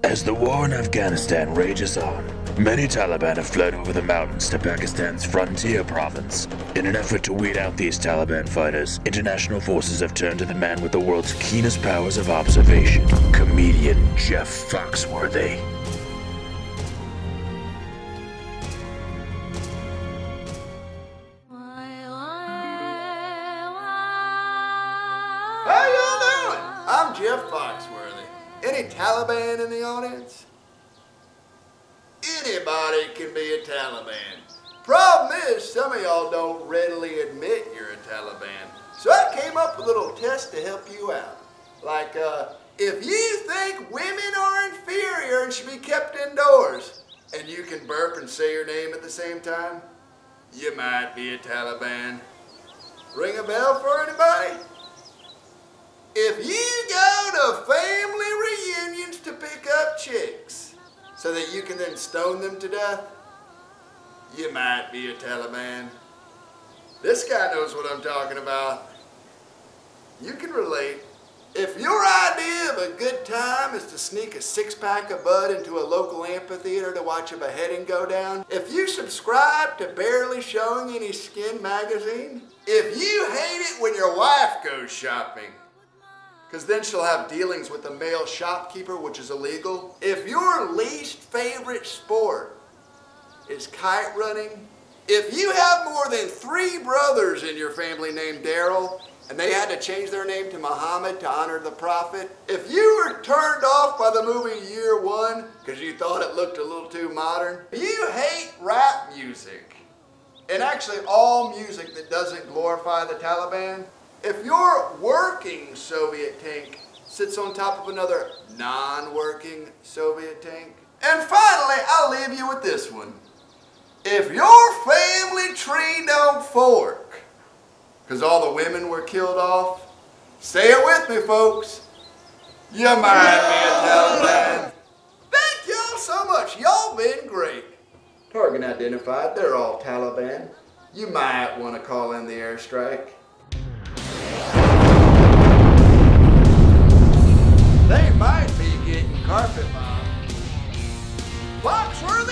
As the war in Afghanistan rages on, many Taliban have fled over the mountains to Pakistan's frontier province. In an effort to weed out these Taliban fighters, international forces have turned to the man with the world's keenest powers of observation, comedian Jeff Foxworthy. How y'all doing? I'm Jeff Foxworthy. Any Taliban in the audience? Anybody can be a Taliban. Problem is, some of y'all don't readily admit you're a Taliban. So I came up with a little test to help you out. Like, if you think women are inferior and should be kept indoors, and you can burp and say your name at the same time, you might be a Taliban. Ring a bell for anybody? If you go to family reunions to pick up chicks so that you can then stone them to death, you might be a Taliban. This guy knows what I'm talking about. You can relate. If your idea of a good time is to sneak a six-pack of bud into a local amphitheater to watch a beheading go down, if you subscribe to Barely Showing Any Skin magazine, if you hate it when your wife goes shopping, because then she'll have dealings with a male shopkeeper, which is illegal. If your least favorite sport is kite running, if you have more than 3 brothers in your family named Daryl, and they had to change their name to Muhammad to honor the prophet, if you were turned off by the movie Year One because you thought it looked a little too modern, if you hate rap music, and actually all music that doesn't glorify the Taliban, if your working Soviet tank sits on top of another non-working Soviet tank. And finally, I'll leave you with this one. If your family tree don't fork, because all the women were killed off, say it with me, folks, you might be a Taliban. Thank y'all so much. Y'all been great. Target identified. They're all Taliban. You might want to call in the airstrike. They might be getting carpet bombed. Foxworthy!